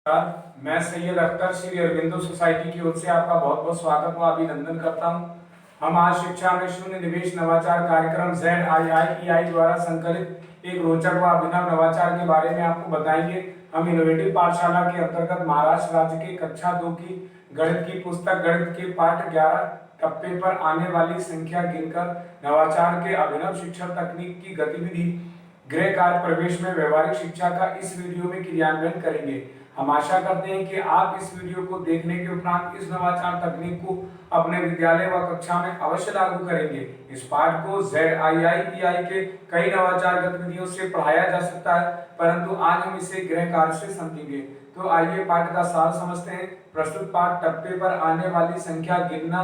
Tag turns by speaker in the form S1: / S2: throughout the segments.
S1: मैं सैयद अख्तर श्री अरविंदो सोसाइटी की ओर से आपका बहुत बहुत स्वागत व अभिनंदन करता हूं। हम आज शिक्षा में शून्य निवेश नवाचार कार्यक्रम ZIIEI द्वारा संकलित एक रोचक व अभिनव नवाचार के बारे में आपको बताएंगे। हम इनोवेटिव पाठशाला के अंतर्गत महाराष्ट्र राज्य के कक्षा 2 की गणित की पुस्तक गणित के पाठ 11 टप्पे पर आने वाली संख्या गिनकर नवाचार के अभिनव शिक्षण तकनीक की गतिविधि गृह कार्य प्रवेश में व्यवहारिक शिक्षा का इस वीडियो में क्रियान्वयन करेंगे। हम आशा करते हैं कि आप इस वीडियो को देखने के उपरांत इस नवाचार तकनीक को अपने विद्यालय व कक्षा में अवश्य लागू करेंगे। इस पाठ को ZIIEI के कई नवाचार गतिविधियों से पढ़ाया जा सकता है, परंतु आज हम इसे गृह कार्य से समझेंगे। तो आइए पाठ का सार समझते हैं। प्रस्तुत पाठ टप्पे पर आने वाली संख्या गिनना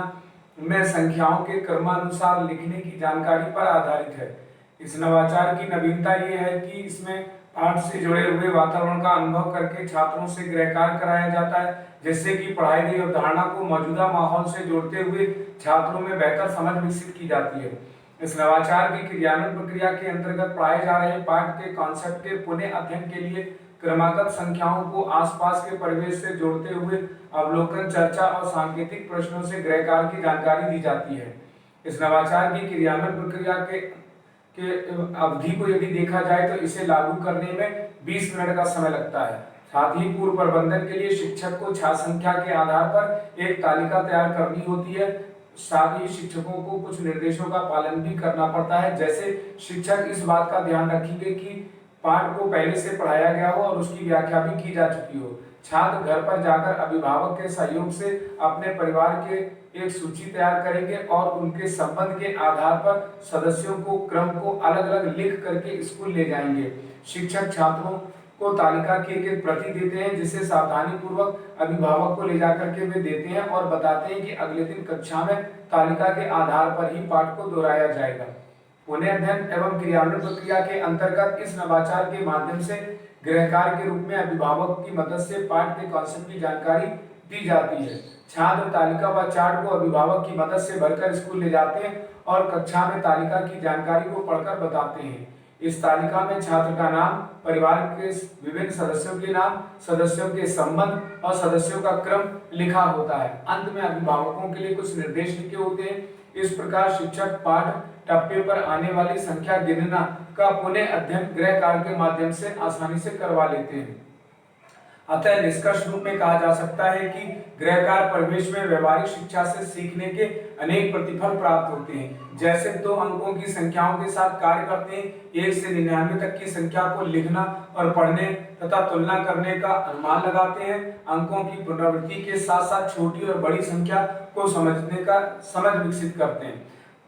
S1: में संख्याओं के क्रमानुसार लिखने की जानकारी पर आधारित है। इस नवाचार की नवीनता यह है कि इसमें पाठ से जुड़े हुए वातावरण का अनुभव करके छात्रों से गृह कार्य कराया जाता है, जिससे कि पढ़ाई गई अवधारणा को मौजूदा माहौल से जोड़ते हुए छात्रों में बेहतर समझ विकसित की जाती है। इस नवाचार की क्रियान्वयन प्रक्रिया के अंतर्गत पढ़ाए जा रहे पाठ के कॉन्सेप्ट के पुनः अध्ययन के लिए क्रमागत संख्याओं को आसपास के परिवेश से जोड़ते हुए अवलोकन, चर्चा और सांकेतिक प्रश्नों से गृह कार्य की जानकारी दी जाती है। इस नवाचार की क्रियान्वयन प्रक्रिया के अवधि को यदि देखा जाए तो इसे लागू करने में 20 मिनट का समय लगता है। साथ ही पूर्व प्रबंधन के लिए शिक्षक को छात्र संख्या के आधार पर एक तालिका तैयार करनी होती है। साथ ही शिक्षकों को कुछ निर्देशों का पालन भी करना पड़ता है, जैसे शिक्षक इस बात का ध्यान रखेंगे कि पाठ को पहले से पढ़ाया गया हो और उसकी व्याख्या भी की जा चुकी हो। छात्र घर पर जाकर अभिभावक के सहयोग से अपने परिवार के एक सूची तैयार करेंगे और उनके संबंध के आधार पर सदस्यों को क्रम को अलग अलग लिख करके स्कूल ले जाएंगे। शिक्षक छात्रों को तालिका की एक प्रति देते हैं, जिसे सावधानी पूर्वक अभिभावक को ले जाकर के वे देते हैं और बताते हैं कि अगले दिन कक्षा में तालिका के आधार पर ही पाठ को दोहराया जाएगा। पुनः अध्ययन एवं क्रियान्वयन प्रक्रिया के अंतर्गत इस नवाचार के माध्यम से गृह कार्य के रूप में अभिभावक की मदद से पाठ के कॉन्सेप्ट की जानकारी दी जाती है। छात्र तालिका व चार्ट को अभिभावक की मदद से भरकर स्कूल ले जाते हैं और कक्षा में तालिका की जानकारी को पढ़कर बताते हैं। इस तालिका में छात्र का नाम, परिवार के विभिन्न सदस्यों के नाम, सदस्यों के संबंध और सदस्यों का क्रम लिखा होता है। अंत में अभिभावकों के लिए कुछ निर्देश लिखे होते हैं। इस प्रकार शिक्षक पाठ टप्पे पर आने वाली संख्या गिनना का पुनः अध्ययन गृह कार्य के माध्यम से आसानी से करवा लेते हैं। अतः निष्कर्ष रूप में कहा जा सकता है कि गृह कार्य प्रवेश में व्यवहारिक शिक्षा से सीखने के अनेक प्रतिफल प्राप्त होते हैं। जैसे 2 अंकों की संख्याओं के साथ कार्य करते हैं, 1 से 99 तक की संख्या को लिखना और पढ़ने तथा तुलना करने का अनुमान लगाते हैं। अंकों की पुनरावृत्ति के साथ साथ छोटी और बड़ी संख्या को समझने का समझ विकसित करते हैं।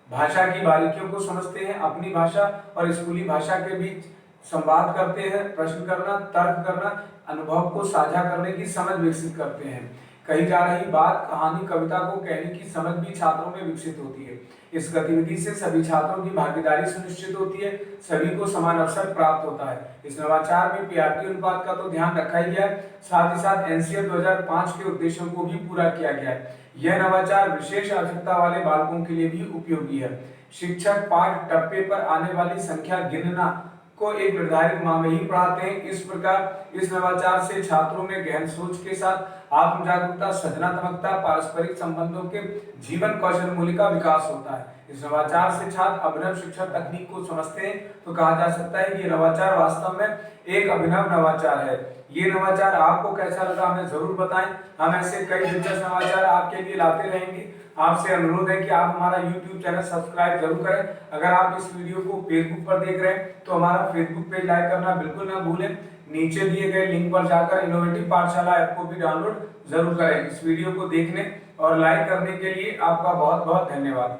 S1: भाषा की बारीकियों को समझते हैं। अपनी भाषा और स्कूली भाषा के बीच संवाद करते हैं। प्रश्न करना, तर्क करना, अनुभव को साझा करने की समझ विकसित करते हैं। कही जा रही बात, कहानी, कविता को कहने की समझ भी छात्रों में विकसित होती है। इस गतिविधि से सभी छात्रों की भागीदारी सुनिश्चित होती है, सभी को समान अवसर प्राप्त होता है। इस नवाचार में पीआरटी अनुपात का तो ध्यान रखा ही गया है, साथ ही साथ एनसीएफ 2005 के उद्देश्यों को भी पूरा किया गया है। यह नवाचार विशेष आवश्यकता वाले बालकों के लिए भी उपयोगी है। शिक्षक पाठ टप्पे पर आने वाली संख्या गिनना को एक निर्धारित माह में ही पढ़ाते हैं। इस प्रकार इस नवाचार से छात्रों में गहन सोच के साथ आत्म जागरूकता, सृजनात्मकता, पारस्परिक संबंधों के जीवन कौशल मूल्य का विकास होता है। इस नवाचार से छात्र अभिनव शिक्षा तकनीक को समझते हैं, तो कहा जा सकता है कि ये नवाचार वास्तव में एक अभिनव नवाचार है। ये नवाचार आपको कैसा लगा हमें जरूर बताएं। हम ऐसे कई दिलचस्प नवाचार आपके लिए लाते रहेंगे। आपसे अनुरोध है कि आप हमारा YouTube चैनल सब्सक्राइब जरूर करें। अगर आप इस वीडियो को फेसबुक पर देख रहे हैं तो हमारा फेसबुक पेज लाइक करना बिल्कुल ना भूलें। नीचे दिए गए लिंक पर जाकर इनोवेटिव पाठशाला ऐप को भी डाउनलोड जरूर करें। इस वीडियो को देखने और लाइक करने के लिए आपका बहुत बहुत धन्यवाद।